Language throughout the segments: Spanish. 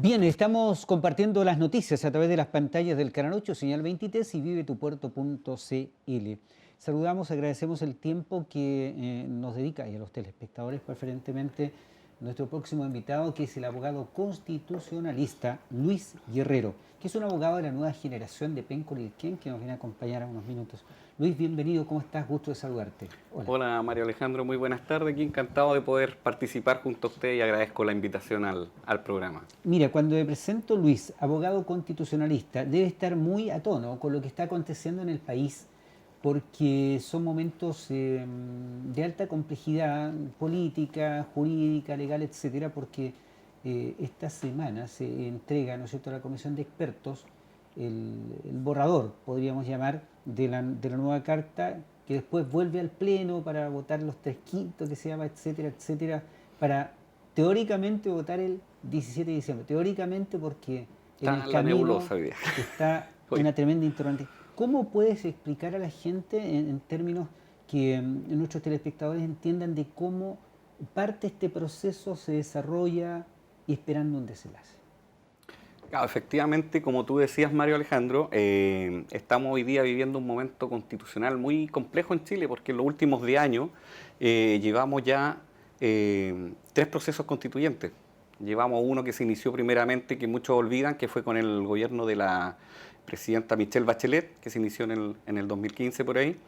Bien, estamos compartiendo las noticias a través de las pantallas del Canal 8, Señal 23 y vivetupuerto.cl. Saludamos, agradecemos el tiempo que nos dedica y a los telespectadores preferentemente nuestro próximo invitado, que es el abogado constitucionalista Luis Guerrero, que es un abogado de la nueva generación de Penco Lilquén, que nos viene a acompañar a unos minutos. Luis, bienvenido, ¿cómo estás? Gusto de saludarte. Hola. Hola Mario Alejandro, muy buenas tardes, aquí encantado de poder participar junto a usted y agradezco la invitación al programa. Mira, cuando me presento Luis, abogado constitucionalista, debe estar muy a tono con lo que está aconteciendo en el país, porque son momentos de alta complejidad política, jurídica, legal, etcétera, porque esta semana se entrega, ¿no es cierto?, a la Comisión de Expertos el borrador, podríamos llamar, de la nueva carta, que después vuelve al Pleno para votar los 3/5 que se llama, etcétera, etcétera, para teóricamente votar el 17 de diciembre. Teóricamente, porque en el camino está una tremenda interrogante. ¿Cómo puedes explicar a la gente en términos que nuestros telespectadores entiendan de cómo parte este proceso, se desarrolla y esperando un desenlace? Claro, efectivamente, como tú decías, Mario Alejandro, estamos hoy día viviendo un momento constitucional muy complejo en Chile, porque en los últimos 10 años llevamos ya 3 procesos constituyentes. Llevamos uno que se inició primeramente, que muchos olvidan, que fue con el gobierno de la presidenta Michelle Bachelet, que se inició en el 2015 por ahí.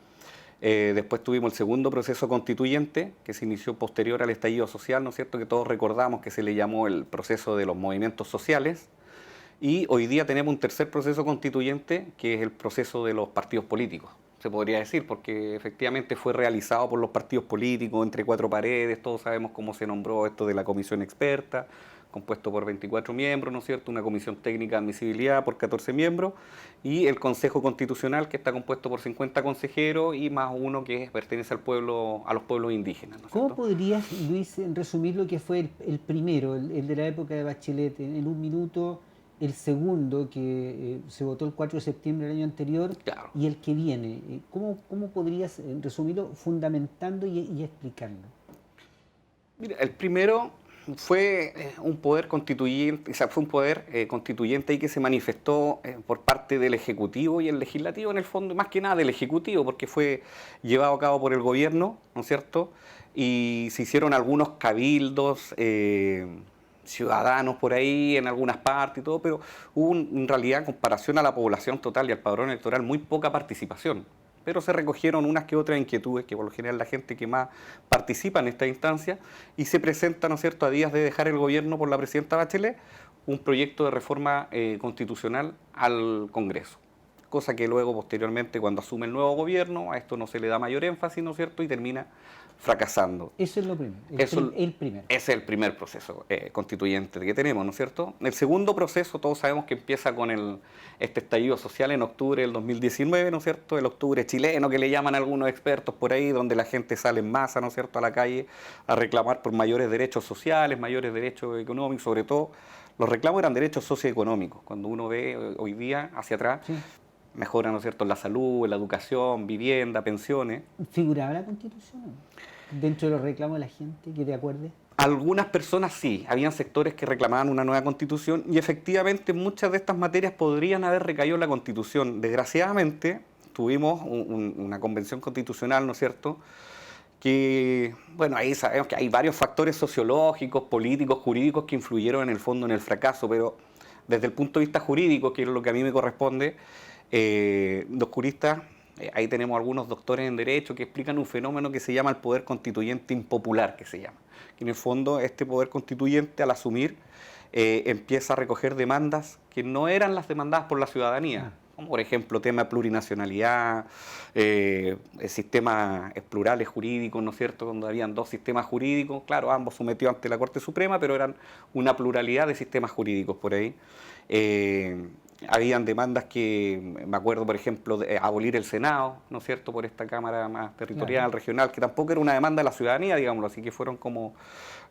Después tuvimos el segundo proceso constituyente, que se inició posterior al estallido social, ¿no es cierto?, que todos recordamos que se le llamó el proceso de los movimientos sociales. Y hoy día tenemos un tercer proceso constituyente, que es el proceso de los partidos políticos, se podría decir, porque efectivamente fue realizado por los partidos políticos entre 4 paredes. Todos sabemos cómo se nombró esto de la comisión experta, compuesto por 24 miembros, ¿no es cierto?, una comisión técnica de admisibilidad por 14 miembros, y el Consejo Constitucional, que está compuesto por 50 consejeros y más uno que pertenece al pueblo, a los pueblos indígenas, ¿no es ¿Cómo cierto? podrías, Luis, resumir lo que fue el primero, el de la época de Bachelet, en un minuto, el segundo que se votó el 4 de septiembre del año anterior, Claro. y el que viene? ¿Cómo podrías resumirlo fundamentando y explicando? Mira, el primero fue un poder constituyente, o sea, fue un poder constituyente ahí que se manifestó por parte del Ejecutivo y el Legislativo, en el fondo, más que nada del Ejecutivo, porque fue llevado a cabo por el gobierno, ¿no es cierto? Y se hicieron algunos cabildos ciudadanos por ahí en algunas partes y todo, pero hubo en realidad, en comparación a la población total y al padrón electoral, muy poca participación. Pero se recogieron unas que otras inquietudes, que por lo general la gente que más participa en esta instancia, y se presenta, ¿no es cierto?, a días de dejar el gobierno por la presidenta Bachelet, un proyecto de reforma constitucional al Congreso. Cosa que luego, posteriormente, cuando asume el nuevo gobierno, a esto no se le da mayor énfasis, ¿no es cierto?, y termina fracasando. Eso es lo primero, el primero. Ese es el primer proceso constituyente que tenemos, ¿no es cierto? El segundo proceso, todos sabemos que empieza con este estallido social en octubre del 2019, ¿no es cierto? El octubre chileno, que le llaman algunos expertos por ahí, donde la gente sale en masa, ¿no es cierto?, a la calle a reclamar por mayores derechos sociales, mayores derechos económicos, sobre todo los reclamos eran derechos socioeconómicos. Cuando uno ve hoy día hacia atrás, sí, mejora, ¿no es cierto?, en la salud, en la educación, vivienda, pensiones. ¿Figuraba la Constitución dentro de los reclamos de la gente, que te acuerdes? Algunas personas sí, habían sectores que reclamaban una nueva constitución y efectivamente muchas de estas materias podrían haber recaído en la constitución. Desgraciadamente tuvimos una convención constitucional, ¿no es cierto?, que, bueno, ahí sabemos que hay varios factores sociológicos, políticos, jurídicos que influyeron en el fondo en el fracaso, pero desde el punto de vista jurídico, que es lo que a mí me corresponde, los juristas, ahí tenemos algunos doctores en Derecho que explican un fenómeno que se llama el poder constituyente impopular, que se llama. Que en el fondo este poder constituyente, al asumir, empieza a recoger demandas que no eran las demandadas por la ciudadanía. Como por ejemplo, tema de plurinacionalidad, sistemas plurales jurídicos, ¿no es cierto?, donde habían 2 sistemas jurídicos, claro, ambos sometidos ante la Corte Suprema, pero eran una pluralidad de sistemas jurídicos por ahí. Habían demandas que, me acuerdo, por ejemplo, de abolir el Senado, ¿no es cierto?, por esta Cámara más territorial, claro, regional, que tampoco era una demanda de la ciudadanía, digámoslo así, que fueron como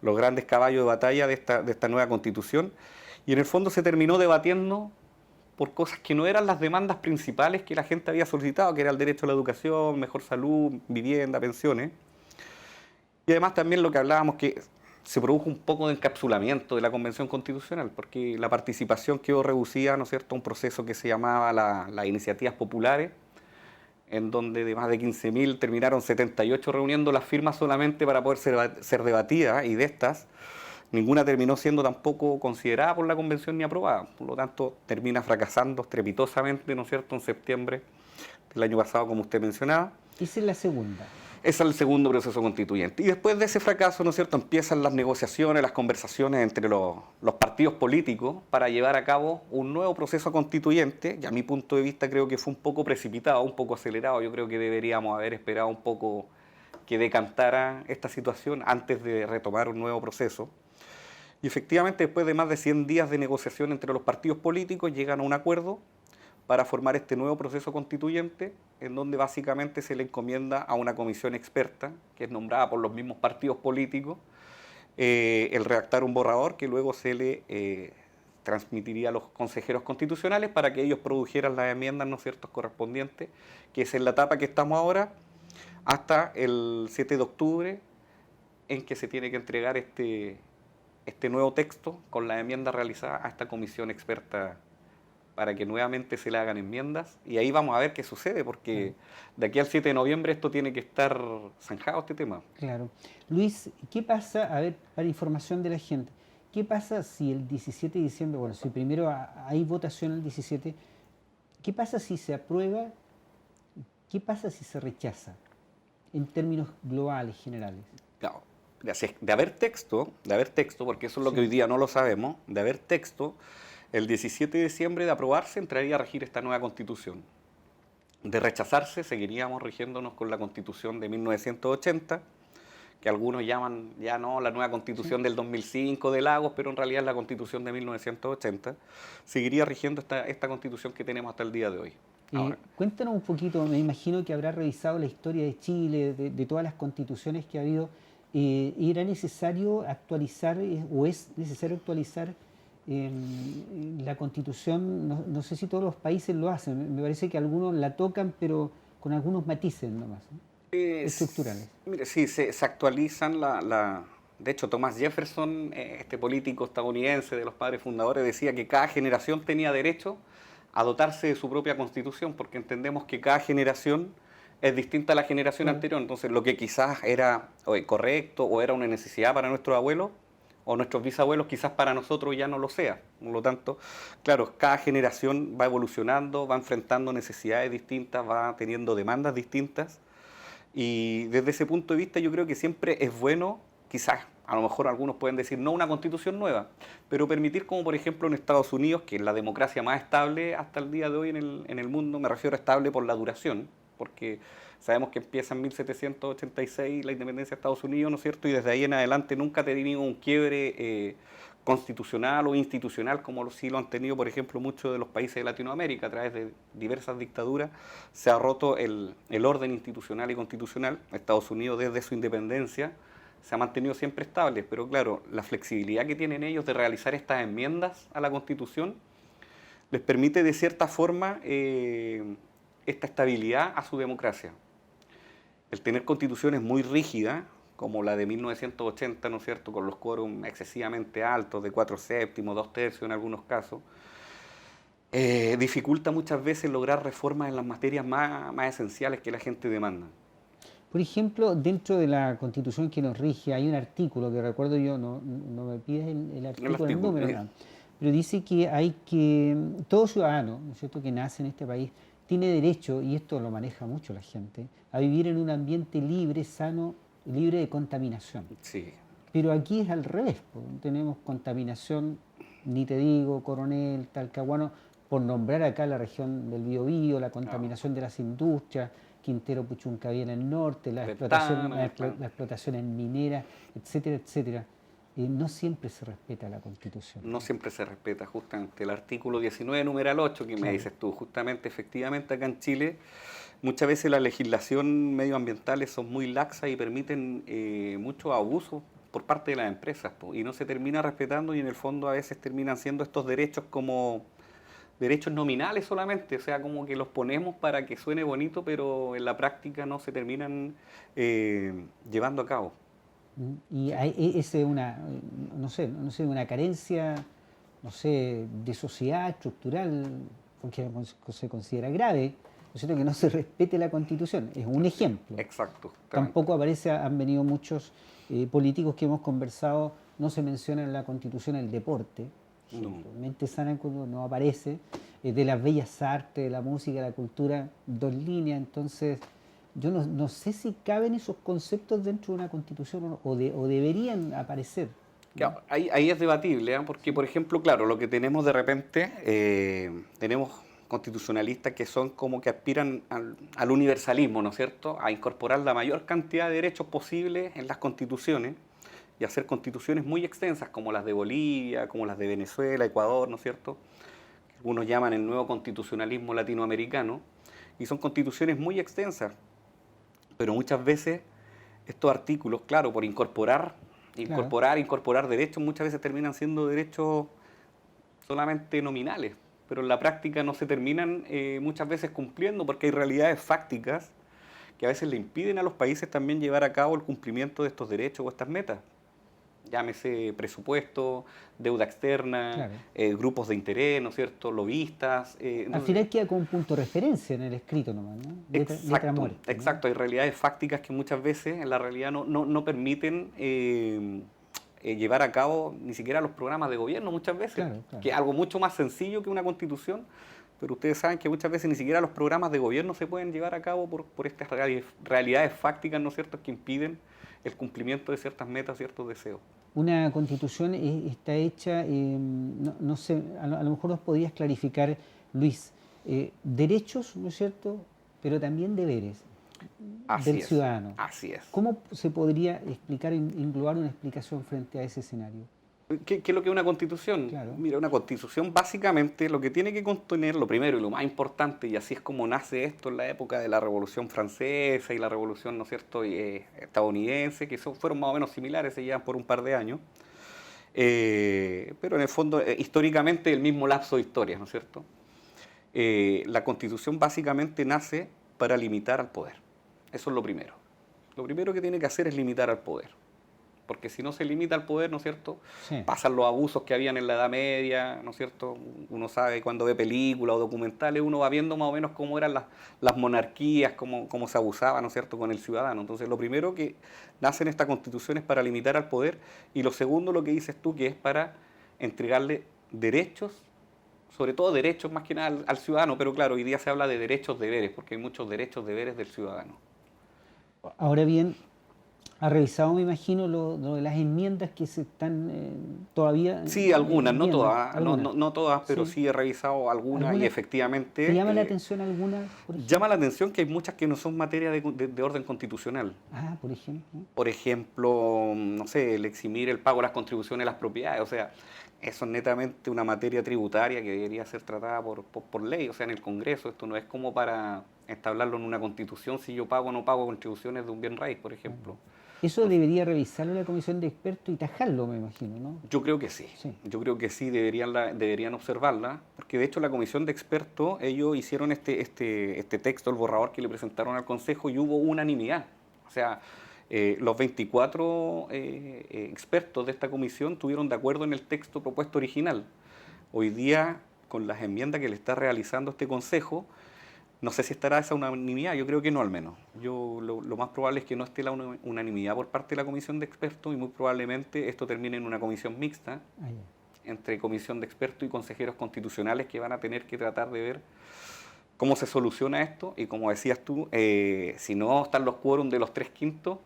los grandes caballos de batalla de esta nueva Constitución. Y en el fondo se terminó debatiendo por cosas que no eran las demandas principales que la gente había solicitado, que era el derecho a la educación, mejor salud, vivienda, pensiones. Y además también lo que hablábamos, que se produjo un poco de encapsulamiento de la Convención Constitucional, porque la participación quedó reducida, ¿no es cierto?, a un proceso que se llamaba las iniciativas populares, en donde de más de 15.000 terminaron 78 reuniendo las firmas solamente para poder ser debatidas, y de estas ninguna terminó siendo tampoco considerada por la Convención ni aprobada. Por lo tanto, termina fracasando estrepitosamente, ¿no es cierto?, en septiembre del año pasado, como usted mencionaba. Esa es la segunda. Ese es el segundo proceso constituyente. Y después de ese fracaso, ¿no es cierto?, empiezan las negociaciones, las conversaciones entre los partidos políticos para llevar a cabo un nuevo proceso constituyente, y a mi punto de vista creo que fue un poco precipitado, un poco acelerado. Yo creo que deberíamos haber esperado un poco que decantara esta situación antes de retomar un nuevo proceso. Y efectivamente, después de más de 100 días de negociación entre los partidos políticos, llegan a un acuerdo para formar este nuevo proceso constituyente, en donde básicamente se le encomienda a una comisión experta, que es nombrada por los mismos partidos políticos, el redactar un borrador que luego se le transmitiría a los consejeros constitucionales para que ellos produjeran las enmiendas, ¿no es cierto?, correspondientes, que es en la etapa que estamos ahora, hasta el 7 de octubre, en que se tiene que entregar este nuevo texto con las enmiendas realizadas a esta comisión experta para que nuevamente se le hagan enmiendas, y ahí vamos a ver qué sucede, porque de aquí al 7 de noviembre esto tiene que estar zanjado, este tema. Claro. Luis, ¿qué pasa? A ver, para información de la gente, ¿qué pasa si el 17 de diciembre, bueno, si primero hay votación el 17, ¿qué pasa si se aprueba? ¿Qué pasa si se rechaza? En términos globales, generales. Claro, de haber texto, porque eso es lo que hoy día no lo sabemos, de haber texto, el 17 de diciembre de aprobarse entraría a regir esta nueva Constitución. De rechazarse, seguiríamos rigiéndonos con la Constitución de 1980, que algunos llaman ya no la nueva Constitución del 2005 de Lagos, pero en realidad es la Constitución de 1980. Seguiría rigiendo esta Constitución que tenemos hasta el día de hoy. Cuéntanos un poquito, me imagino que habrá revisado la historia de Chile, de todas las constituciones que ha habido. ¿Era necesario actualizar o es necesario actualizar la Constitución? No sé si todos los países lo hacen, me parece que algunos la tocan, pero con algunos matices nomás, ¿no? Estructurales. Mire, sí, se actualizan de hecho, Thomas Jefferson, este político estadounidense de los padres fundadores, decía que cada generación tenía derecho a dotarse de su propia Constitución, porque entendemos que cada generación es distinta a la generación anterior. Entonces, lo que quizás era correcto o era una necesidad para nuestros abuelos o nuestros bisabuelos, quizás para nosotros ya no lo sea. Por lo tanto, claro, cada generación va evolucionando, va enfrentando necesidades distintas, va teniendo demandas distintas, y desde ese punto de vista yo creo que siempre es bueno, quizás a lo mejor algunos pueden decir no una constitución nueva, pero permitir, como por ejemplo en Estados Unidos, que es la democracia más estable hasta el día de hoy en el mundo, me refiero a estable por la duración, porque sabemos que empieza en 1786 la independencia de Estados Unidos, ¿no es cierto?, y desde ahí en adelante nunca ha tenido un quiebre constitucional o institucional como sí lo han tenido, por ejemplo, muchos de los países de Latinoamérica. A través de diversas dictaduras se ha roto el orden institucional y constitucional. Estados Unidos, desde su independencia, se ha mantenido siempre estable, pero claro, la flexibilidad que tienen ellos de realizar estas enmiendas a la Constitución les permite de cierta forma esta estabilidad a su democracia. El tener constituciones muy rígidas, como la de 1980, ¿no es cierto?, con los quórum excesivamente altos, de 4/7, 2/3 en algunos casos, dificulta muchas veces lograr reformas en las materias más esenciales que la gente demanda. Por ejemplo, dentro de la Constitución que nos rige, hay un artículo que recuerdo yo, no me pides el artículo, el número, no, pero dice que todo ciudadano, ¿no es cierto?, que nace en este país, tiene derecho, y esto lo maneja mucho la gente, a vivir en un ambiente libre, sano, libre de contaminación. Sí. Pero aquí es al revés, tenemos contaminación, ni te digo, Coronel, Talcahuano, por nombrar acá la región del Biobío, la contaminación de las industrias, Quintero Puchuncaví en el norte, la explotación en minera, etcétera, etcétera. No siempre se respeta la Constitución. No siempre se respeta, justamente. El artículo 19, numeral 8, que me dices tú, justamente, efectivamente, acá en Chile, muchas veces las legislaciones medioambientales son muy laxas y permiten muchos abusos por parte de las empresas, y no se termina respetando, y en el fondo a veces terminan siendo estos derechos como derechos nominales solamente, o sea, como que los ponemos para que suene bonito, pero en la práctica no se terminan llevando a cabo. Y Sí, esa es una, no sé, una carencia, no sé, de sociedad estructural, porque se considera grave, ¿no es cierto?, que no se respete la Constitución. Es un así es. ejemplo. Exacto, justamente. Tampoco aparece, han venido muchos políticos que hemos conversado, no se menciona en la Constitución el deporte, por No. ejemplo. Mente Sana no aparece, de las bellas artes, de la música, la cultura, dos líneas. Entonces, yo no sé si caben esos conceptos dentro de una Constitución o deberían aparecer, ¿no? Claro, ahí es debatible, ¿eh? Porque, Sí, por ejemplo, claro, lo que tenemos de repente, tenemos constitucionalistas que son como que aspiran al universalismo, ¿no es cierto? A incorporar la mayor cantidad de derechos posibles en las constituciones y hacer constituciones muy extensas, como las de Bolivia, como las de Venezuela, Ecuador, ¿no es cierto? Algunos llaman el nuevo constitucionalismo latinoamericano, y son constituciones muy extensas, pero muchas veces estos artículos, claro, por claro. incorporar derechos, muchas veces terminan siendo derechos solamente nominales, pero en la práctica no se terminan muchas veces cumpliendo porque hay realidades fácticas que a veces le impiden a los países también llevar a cabo el cumplimiento de estos derechos o estas metas. Llámese presupuesto, deuda externa, Claro. grupos de interés, ¿no es cierto?, lobistas. Al Entonces, final queda como un punto de referencia en el escrito nomás, ¿no? Letra exacto, muerta, ¿no? exacto. Hay realidades fácticas que muchas veces en la realidad no permiten llevar a cabo ni siquiera los programas de gobierno muchas veces, Claro, claro. que es algo mucho más sencillo que una constitución, pero ustedes saben que muchas veces ni siquiera los programas de gobierno se pueden llevar a cabo por estas realidades fácticas, ¿no es cierto?, que impiden el cumplimiento de ciertas metas, ciertos deseos. Una constitución está hecha, no sé, a lo mejor nos podías clarificar, Luis, derechos, ¿no es cierto?, pero también deberes Así del es, ciudadano. así es. ¿Cómo se podría explicar, englobar una explicación frente a ese escenario? ¿Qué es lo que es una constitución? Claro, Mira, una constitución básicamente lo que tiene que contener, lo primero y lo más importante, y así es como nace esto en la época de la Revolución Francesa y la Revolución, ¿no es cierto?, estadounidense, que fueron más o menos similares, se llevan por un par de años, pero en el fondo, históricamente, el mismo lapso de historia, ¿no es cierto? La constitución básicamente nace para limitar al poder. Eso es lo primero. Lo primero que tiene que hacer es limitar al poder, porque si no se limita al poder, ¿no es cierto?, sí. pasan los abusos que habían en la Edad Media, ¿no es cierto? Uno sabe cuando ve películas o documentales, uno va viendo más o menos cómo eran las monarquías, cómo se abusaba, ¿no es cierto?, con el ciudadano. Entonces, lo primero que nace en esta constitución es para limitar al poder, y lo segundo, lo que dices tú, que es para entregarle derechos, sobre todo derechos más que nada al ciudadano, pero claro, hoy día se habla de derechos deberes, porque hay muchos derechos deberes del ciudadano. Ahora bien, ha revisado, me imagino, lo de las enmiendas que se están todavía Sí, algunas, no viendo, todas, algunas. no todas, pero Sí. sí he revisado algunas y ¿Alguna? ¿Te efectivamente llama la atención alguna, por llama la ejemplo? atención que hay muchas que no son materia de orden constitucional. Ah, por ejemplo. Por ejemplo, no sé, el eximir el pago de las contribuciones a las propiedades, o sea, eso es netamente una materia tributaria que debería ser tratada por ley, o sea, en el Congreso. Esto no es como para establecerlo en una constitución si yo pago o no pago contribuciones de un bien raíz, por Claro. ejemplo. Eso debería revisarlo la comisión de expertos y tajarlo, me imagino, ¿no? Yo creo que sí, Sí. yo creo que sí deberían observarla, porque de hecho la comisión de expertos, ellos hicieron este texto, el borrador que le presentaron al Consejo, y hubo unanimidad. O sea, los 24 expertos de esta comisión estuvieron de acuerdo en el texto propuesto original. Hoy día, con las enmiendas que le está realizando este Consejo, no sé si estará esa unanimidad, yo creo que no al menos. Lo más probable es que no esté la unanimidad por parte de la comisión de expertos, y muy probablemente esto termine en una comisión mixta Ah, ya. entre comisión de expertos y consejeros constitucionales que van a tener que tratar de ver cómo se soluciona esto. Y como decías tú, si no están los quórum de los 3/5,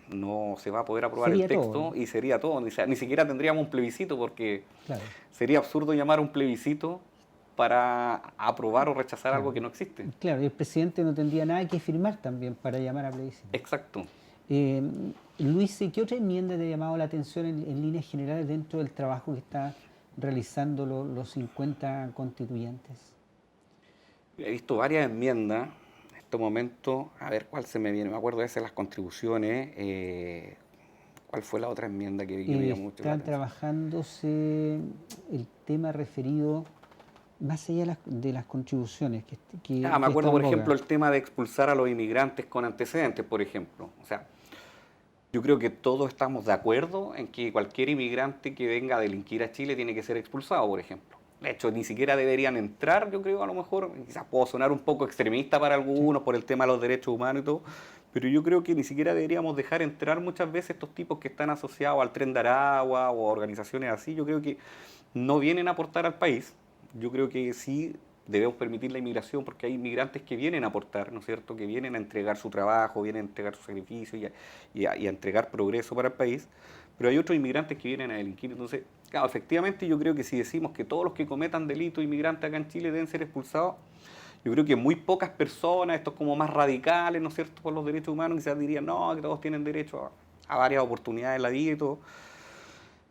no se va a poder aprobar el Sería todo, ¿no? texto y sería todo. Ni siquiera tendríamos un plebiscito, porque Claro, sería absurdo llamar a un plebiscito para aprobar o rechazar algo claro. que no existe. Claro, y el presidente no tendría nada que firmar también para llamar a plebiscito. Exacto. Eh, Luis, ¿qué otra enmienda te ha llamado la atención en líneas generales dentro del trabajo que está realizando los 50 constituyentes? He visto varias enmiendas. En este momento, a ver cuál se me viene. Me acuerdo de esas, las contribuciones. ¿Cuál fue la otra enmienda que vi que me llamó mucho la Está atención? trabajándose el tema referido más allá de las contribuciones Ah, me que está acuerdo, en por boga. ejemplo, el tema de expulsar a los inmigrantes con antecedentes, por ejemplo. O sea, Yo creo que todos estamos de acuerdo en que cualquier inmigrante que venga a delinquir a Chile tiene que ser expulsado, por ejemplo. De hecho, ni siquiera deberían entrar, yo creo, a lo mejor, quizás puedo sonar un poco extremista para Sí. algunos por el tema de los derechos humanos y todo, pero yo creo que ni siquiera deberíamos dejar entrar muchas veces estos tipos que están asociados al Tren de Aragua o a organizaciones así. Yo creo que no vienen a aportar al país. Yo creo que sí debemos permitir la inmigración porque hay inmigrantes que vienen a aportar, ¿no es cierto? Que vienen a entregar su trabajo, vienen a entregar su sacrificio y a entregar progreso para el país. Pero hay otros inmigrantes que vienen a delinquir. Entonces, claro, efectivamente yo creo que si decimos que todos los que cometan delitos inmigrantes acá en Chile deben ser expulsados, yo creo que muy pocas personas, estos como más radicales, ¿no es cierto?, por los derechos humanos, quizás dirían, no, que todos tienen derecho a varias oportunidades en la vida y todo.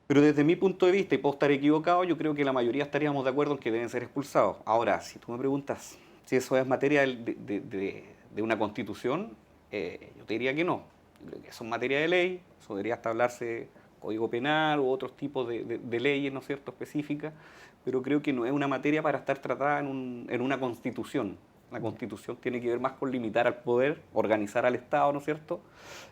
Pero desde mi punto de vista, y puedo estar equivocado, yo creo que la mayoría estaríamos de acuerdo en que deben ser expulsados. Ahora, si tú me preguntas si eso es materia de una constitución, yo te diría que no. Yo creo que eso es materia de ley, eso debería establecerse código penal u otros tipos de leyes, ¿no es cierto?, específicas, pero creo que no es una materia para estar tratada en una constitución. La constitución tiene que ver más con limitar al poder, organizar al Estado, ¿no es cierto?,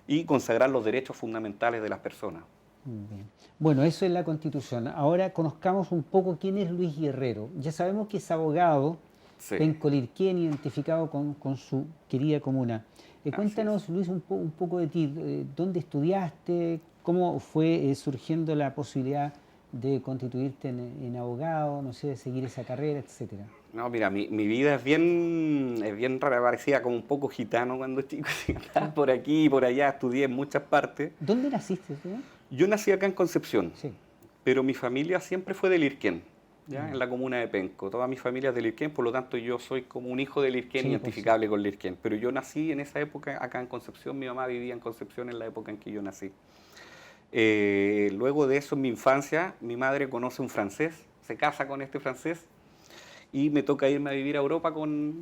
y consagrar los derechos fundamentales de las personas. Bien. Bueno, eso es la Constitución. Ahora conozcamos un poco quién es Luis Guerrero. Ya sabemos que es abogado, Sí, pencolirquén, identificado con su querida comuna. así es. Cuéntanos, Luis, un poco de ti. ¿Dónde estudiaste? ¿Cómo fue surgiendo la posibilidad de constituirte en abogado, no sé, de seguir esa carrera, etcétera? No, mira, mi vida es bien rara, parecía como un poco gitano cuando chico, así, andaba Sí. por aquí y por allá, estudié en muchas partes. ¿Dónde naciste tú? Yo nací acá en Concepción, Sí. pero mi familia siempre fue de Lirquén, ¿ya? En Ya. la comuna de Penco. Toda mi familia es de Lirquén, por lo tanto yo soy como un hijo de Lirquén Sí, pues sí. identificable con Lirquén. Pero yo nací en esa época acá en Concepción, mi mamá vivía en Concepción en la época en que yo nací. Luego de eso, en mi infancia, mi madre conoce un francés, se casa con este francés y me toca irme a vivir a Europa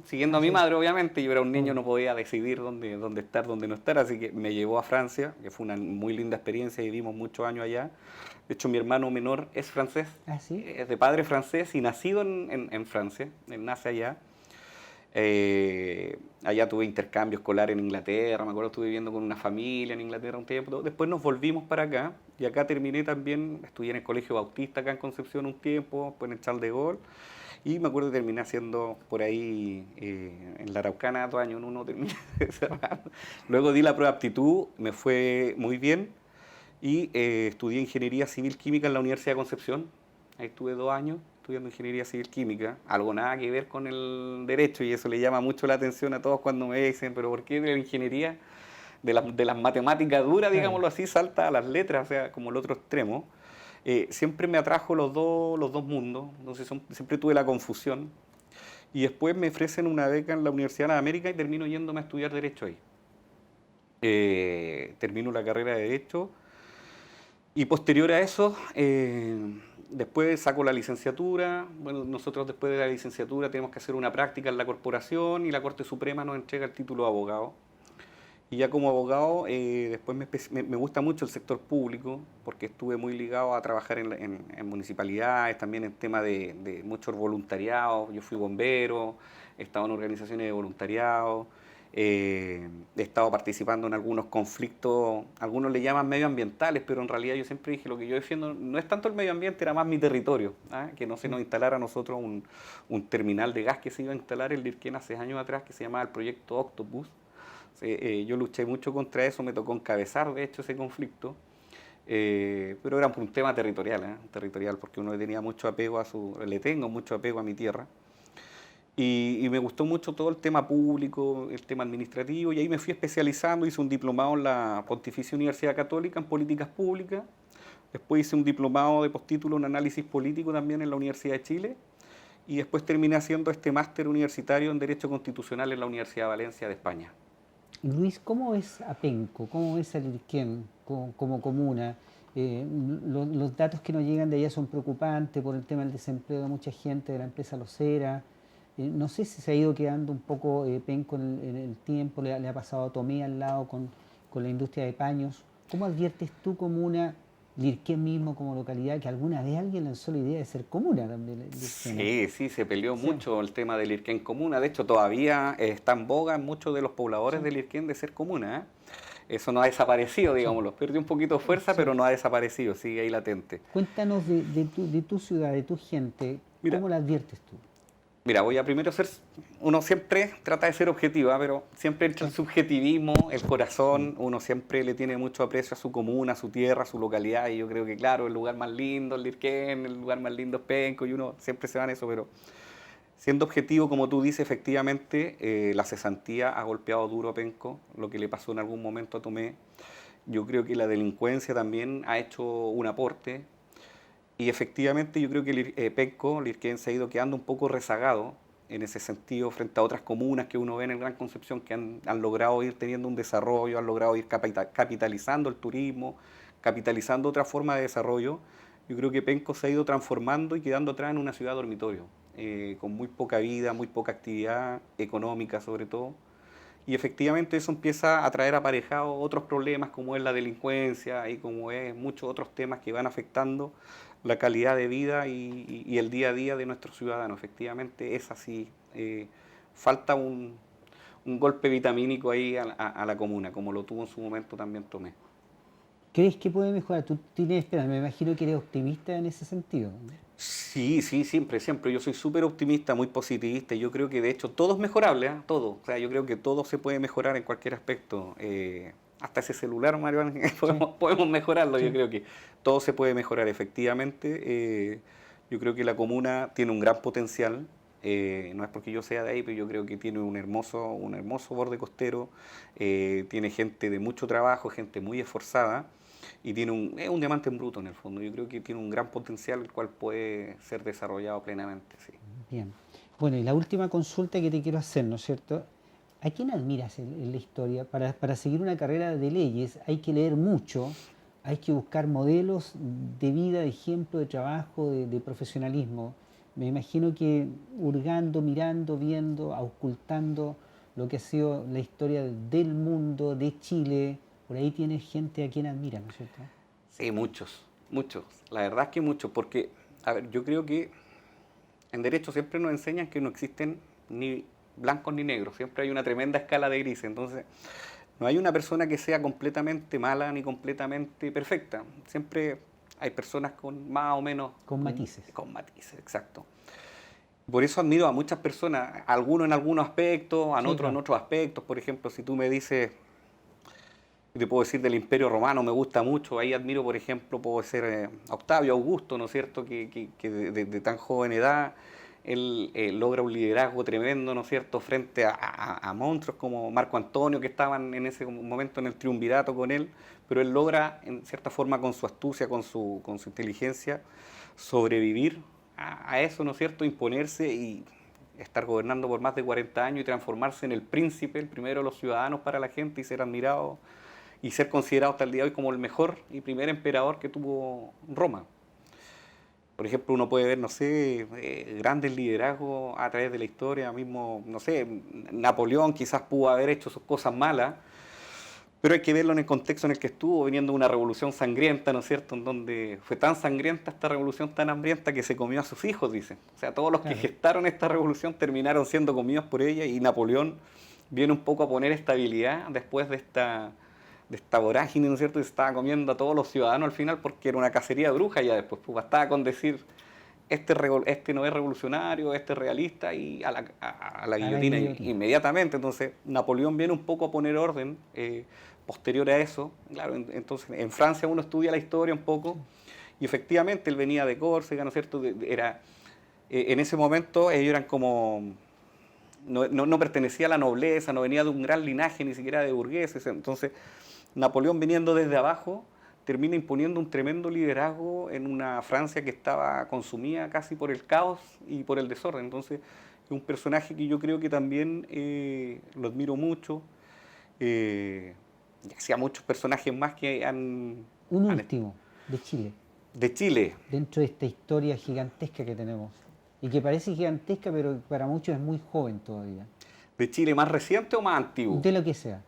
siguiendo Ah, a mi sí. madre, obviamente. Yo era un niño, Obvio. no podía decidir dónde estar, dónde no estar, así que me llevó a Francia, que fue una muy linda experiencia, vivimos muchos años allá. De hecho, mi hermano menor es francés, Ah, sí. es de padre francés y nacido en Francia, él nace allá. Allá tuve intercambio escolar en Inglaterra, me acuerdo estuve viviendo con una familia en Inglaterra un tiempo. Después nos volvimos para acá y acá terminé también, estudié en el Colegio Bautista acá en Concepción un tiempo, después en el Charles de Gaulle. Y me acuerdo que terminé haciendo por ahí en la Araucana, 2 años en uno terminé cerrando. Luego di la prueba de aptitud, me fue muy bien y estudié ingeniería civil química en la Universidad de Concepción. Ahí estuve 2 años estudiando ingeniería civil química, algo nada que ver con el derecho y eso le llama mucho la atención a todos cuando me dicen, pero ¿por qué de la ingeniería, de las matemáticas duras, Claro. digámoslo así, salta a las letras, o sea, como el otro extremo? Siempre me atrajo los dos mundos, entonces siempre tuve la confusión. Y después me ofrecen una beca en la Universidad de América y termino yéndome a estudiar Derecho ahí. Termino la carrera de Derecho y posterior a eso, después saco la licenciatura. Bueno, nosotros después de la licenciatura tenemos que hacer una práctica en la corporación y la Corte Suprema nos entrega el título de abogado. Y ya como abogado, después me gusta mucho el sector público, porque estuve muy ligado a trabajar en municipalidades, también en temas de mucho voluntariado. Yo fui bombero, he estado en organizaciones de voluntariado, he estado participando en algunos conflictos, algunos le llaman medioambientales, pero en realidad yo siempre dije, lo que yo defiendo no es tanto el medio ambiente, era más mi territorio, ¿ah? Que no se nos instalara a nosotros un terminal de gas que se iba a instalar en Lirquén hace años atrás, que se llamaba el proyecto Octopus. Yo luché mucho contra eso, me tocó encabezar de hecho ese conflicto, pero era por un tema territorial, territorial, porque uno tenía mucho apego le tengo mucho apego a mi tierra, y me gustó mucho todo el tema público, el tema administrativo, y ahí me fui especializando, hice un diplomado en la Pontificia Universidad Católica en políticas públicas, después hice un diplomado de postítulo en análisis político también en la Universidad de Chile, y después terminé haciendo este máster universitario en Derecho Constitucional en la Universidad de Valencia de España. Luis, ¿cómo ves a Penco? ¿Cómo ves a Lirquén como comuna? Los datos que nos llegan de allá son preocupantes por el tema del desempleo de mucha gente, de la empresa locera. No sé si se ha ido quedando un poco Penco en el tiempo, le ha pasado a Tomé al lado con la industria de paños. ¿Cómo adviertes tú comuna, Lirquén mismo como localidad, que alguna vez alguien lanzó la idea de ser comuna también, Lirquén? Sí, sí, se peleó Sí, mucho el tema del Lirquén comuna. De hecho, todavía está en boga en muchos de los pobladores sí, del Lirquén de ser comuna, Eso no ha desaparecido, digámoslo. Perdió un poquito de fuerza, Sí. pero no ha desaparecido, sigue ahí latente. Cuéntanos de tu ciudad, de tu gente, Mira, ¿cómo la adviertes tú? Mira, voy a primero ser, uno siempre trata de ser objetiva, pero siempre entre el Sí. subjetivismo, el Mm. corazón, uno siempre le tiene mucho aprecio a su comuna, a su tierra, a su localidad, y yo creo que claro, el lugar más lindo es Lirquén, el lugar más lindo es Penco, y uno siempre se va en eso, pero siendo objetivo, como tú dices, efectivamente, la cesantía ha golpeado duro a Penco, lo que le pasó en algún momento a Tomé. Yo creo que la delincuencia también ha hecho un aporte. Y efectivamente yo creo que Penco, Lirquén, se ha ido quedando un poco rezagado en ese sentido frente a otras comunas que uno ve en el Gran Concepción que han logrado ir teniendo un desarrollo, han logrado ir capitalizando el turismo, capitalizando otra forma de desarrollo. Yo creo que Penco se ha ido transformando y quedando atrás en una ciudad dormitorio, con muy poca vida, muy poca actividad económica sobre todo. Y efectivamente eso empieza a traer aparejados otros problemas como es la delincuencia y como es muchos otros temas que van afectando la calidad de vida y el día a día de nuestros ciudadanos. Efectivamente es así. Falta un golpe vitamínico ahí a la comuna, como lo tuvo en su momento también Tomé. ¿Crees que puede mejorar? Tú tienes esperanza, me imagino que eres optimista en ese sentido, ¿no? Sí, sí, siempre, siempre. Yo soy súper optimista, muy positivista. Y yo creo que de hecho todo es mejorable, ¿eh? Todo. O sea, yo creo que todo se puede mejorar en cualquier aspecto. Hasta ese celular, Mario, Sí, podemos mejorarlo. Yo sí. creo que todo se puede mejorar efectivamente. Yo creo que la comuna tiene un gran potencial. No es porque yo sea de ahí, pero yo creo que tiene un hermoso borde costero. Tiene gente de mucho trabajo, gente muy esforzada y es un diamante en bruto en el fondo. Yo creo que tiene un gran potencial el cual puede ser desarrollado plenamente, sí. Bien. Bueno, y la última consulta que te quiero hacer, ¿no es cierto? ¿A quién admiras en la historia? Para seguir una carrera de leyes hay que leer mucho, hay que buscar modelos de vida, de ejemplo, de trabajo, de profesionalismo. Me imagino que hurgando, mirando, viendo, auscultando lo que ha sido la historia del mundo, de Chile, por ahí tienes gente a quien admira, ¿no es cierto? Sí, muchos, muchos. La verdad es que muchos, porque, a ver, yo creo que en derecho siempre nos enseñan que no existen ni blancos ni negros, siempre hay una tremenda escala de grises, entonces no hay una persona que sea completamente mala ni completamente perfecta, siempre hay personas con más o menos, Con matices. con matices, exacto. Por eso admiro a muchas personas, algunos en algunos aspectos, a Sí, otros en claro. otros aspectos. Por ejemplo, si tú me dices, te puedo decir del Imperio Romano, me gusta mucho, ahí admiro, por ejemplo, puedo ser a Octavio Augusto, ¿no es cierto?, que de tan joven edad él logra un liderazgo tremendo, ¿no es cierto?, frente a monstruos como Marco Antonio, que estaban en ese momento en el triunvirato con él, pero él logra, en cierta forma, con su astucia, con su inteligencia, sobrevivir a eso, ¿no es cierto?, imponerse y estar gobernando por más de 40 años y transformarse en el príncipe, el primero de los ciudadanos para la gente y ser admirado y ser considerado hasta el día de hoy como el mejor y primer emperador que tuvo Roma. Por ejemplo, uno puede ver, no sé, grandes liderazgos a través de la historia, mismo, no sé, Napoleón quizás pudo haber hecho sus cosas malas, pero hay que verlo en el contexto en el que estuvo, viniendo de una revolución sangrienta, ¿no es cierto?, en donde fue tan sangrienta esta revolución, tan hambrienta, que se comió a sus hijos, dicen. O sea, todos los que Claro. gestaron esta revolución terminaron siendo comidos por ella y Napoleón viene un poco a poner estabilidad después de esta vorágine, ¿no es cierto? Y se estaba comiendo a todos los ciudadanos al final porque era una cacería de brujas ya después. Pues bastaba con decir, este no es revolucionario, este es realista y a la A la guillotina guillotina. inmediatamente. Entonces Napoleón viene un poco a poner orden posterior a eso. Claro, entonces en Francia uno estudia la historia un poco y efectivamente él venía de Córcega, ¿no es cierto? En ese momento ellos eran como no pertenecía a la nobleza, no venía de un gran linaje, ni siquiera de burgueses. Entonces, Napoleón viniendo desde abajo, termina imponiendo un tremendo liderazgo en una Francia que estaba consumida casi por el caos y por el desorden. Entonces, es un personaje que yo creo que también lo admiro mucho. Y hacía muchos personajes más que Un han último, de Chile, de Chile. dentro de esta historia gigantesca que tenemos. Y que parece gigantesca, pero para muchos es muy joven todavía. ¿De Chile más reciente o más antiguo? De lo que sea.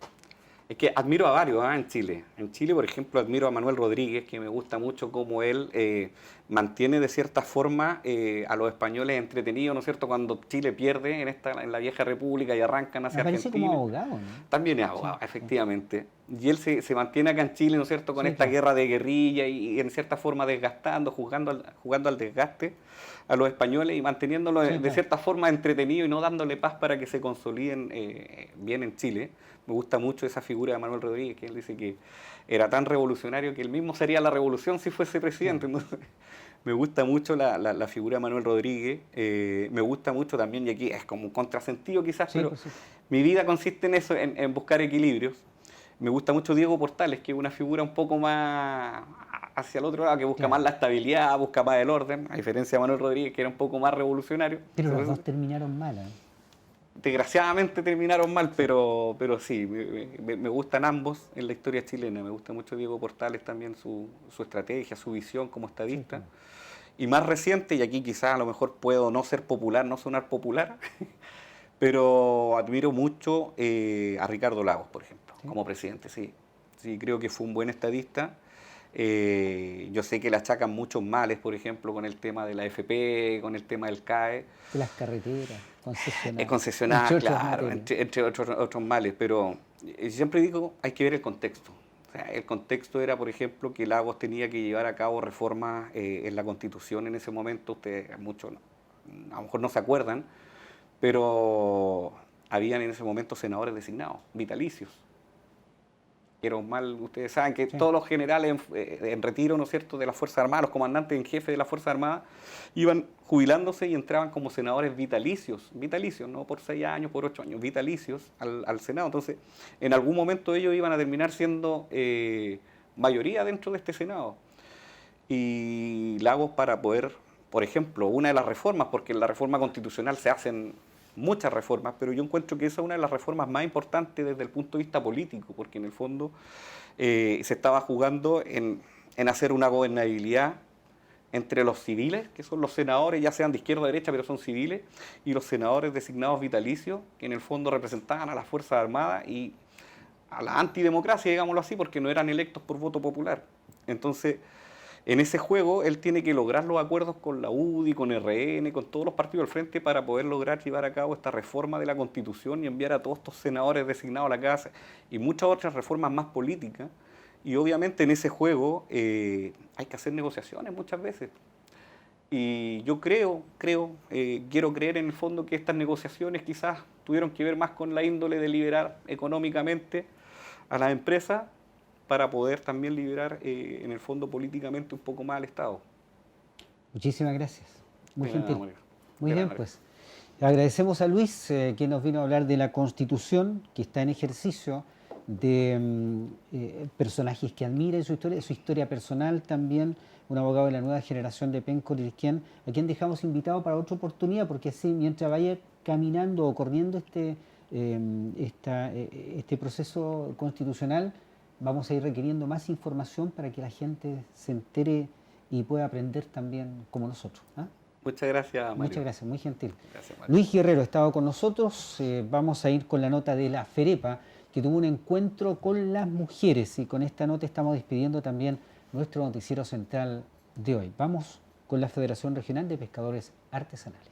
Es que admiro a varios en Chile. En Chile, por ejemplo, admiro a Manuel Rodríguez, que me gusta mucho como él mantiene de cierta forma a los españoles entretenidos, ¿no es cierto?, cuando Chile pierde en la vieja república y arrancan hacia Aparece Argentina. como abogado, ¿no? También es abogado, Sí, efectivamente. Y él se mantiene acá en Chile, ¿no es cierto?, con sí, esta claro. guerra de guerrilla y en cierta forma desgastando, jugando al desgaste a los españoles y manteniéndolos Sí, de claro. cierta forma entretenidos y no dándole paz para que se consoliden bien en Chile. Me gusta mucho esa figura de Manuel Rodríguez, que él dice que era tan revolucionario que él mismo sería la revolución si fuese presidente. Claro. Entonces, me gusta mucho la figura de Manuel Rodríguez, me gusta mucho también, y aquí es como un contrasentido quizás, Sí, pero pues sí. mi vida consiste en eso, en buscar equilibrios. Me gusta mucho Diego Portales, que es una figura un poco más hacia el otro lado, que busca más Claro. la estabilidad, busca más el orden, a diferencia de Manuel Rodríguez, que era un poco más revolucionario. Pero los dos terminaron mal, ¿eh? Desgraciadamente terminaron mal, pero sí, me gustan ambos en la historia chilena. Me gusta mucho Diego Portales también, su estrategia, su visión como Sí, estadista. claro. Y más reciente, y aquí quizás a lo mejor puedo no ser popular, no sonar popular, pero admiro mucho a Ricardo Lagos, por ejemplo, Sí. como presidente, sí. Sí, creo que fue un buen estadista. Yo sé que le achacan muchos males, por ejemplo, con el tema de la AFP, con el tema del CAE. De las carreteras, concesionarias, entre Concesionadas, otras claro, materias. entre otros males, pero siempre digo, hay que ver el contexto. O sea, el contexto era, por ejemplo, que Lagos tenía que llevar a cabo reformas en la Constitución en ese momento. Ustedes muchos a lo mejor no se acuerdan, pero habían en ese momento senadores designados, vitalicios. Era un mal, ustedes saben que Sí. todos los generales en retiro, ¿no es cierto?, de las Fuerzas Armadas, los comandantes en jefe de las Fuerzas Armadas, iban jubilándose y entraban como senadores vitalicios, no por 6 años, por 8 años, vitalicios al Senado. Entonces, en algún momento ellos iban a terminar siendo mayoría dentro de este Senado. Y Lagos, para poder, por ejemplo, una de las reformas, porque en la reforma constitucional se hacen muchas reformas, pero yo encuentro que esa es una de las reformas más importantes desde el punto de vista político, porque en el fondo se estaba jugando en hacer una gobernabilidad entre los civiles, que son los senadores, ya sean de izquierda o derecha, pero son civiles, y los senadores designados vitalicios, que en el fondo representaban a las Fuerzas Armadas y a la antidemocracia, digámoslo así, porque no eran electos por voto popular. Entonces, en ese juego, él tiene que lograr los acuerdos con la UDI, con RN, con todos los partidos del frente para poder lograr llevar a cabo esta reforma de la Constitución y enviar a todos estos senadores designados a la casa y muchas otras reformas más políticas. Y obviamente en ese juego hay que hacer negociaciones muchas veces. Y yo quiero creer en el fondo que estas negociaciones quizás tuvieron que ver más con la índole de liberar económicamente a las empresas para poder también liberar en el fondo políticamente un poco más al Estado. Muchísimas gracias. Muy De nada, gentil. Mario. Muy De nada, bien, Mario. pues. Agradecemos a Luis, quien nos vino a hablar de la Constitución, que está en ejercicio, de personajes que admira en su historia personal también, un abogado de la nueva generación de Penco Lirquien, a quien dejamos invitado para otra oportunidad, porque así mientras vaya caminando o corriendo este proceso constitucional, vamos a ir requiriendo más información para que la gente se entere y pueda aprender también como nosotros. ¿Ah? Muchas gracias, Mario. Muchas gracias, muy gentil. Gracias, Mario. Luis Guerrero ha estado con nosotros. Vamos a ir con la nota de la FEREPA, que tuvo un encuentro con las mujeres, y con esta nota estamos despidiendo también nuestro noticiero central de hoy. Vamos con la Federación Regional de Pescadores Artesanales.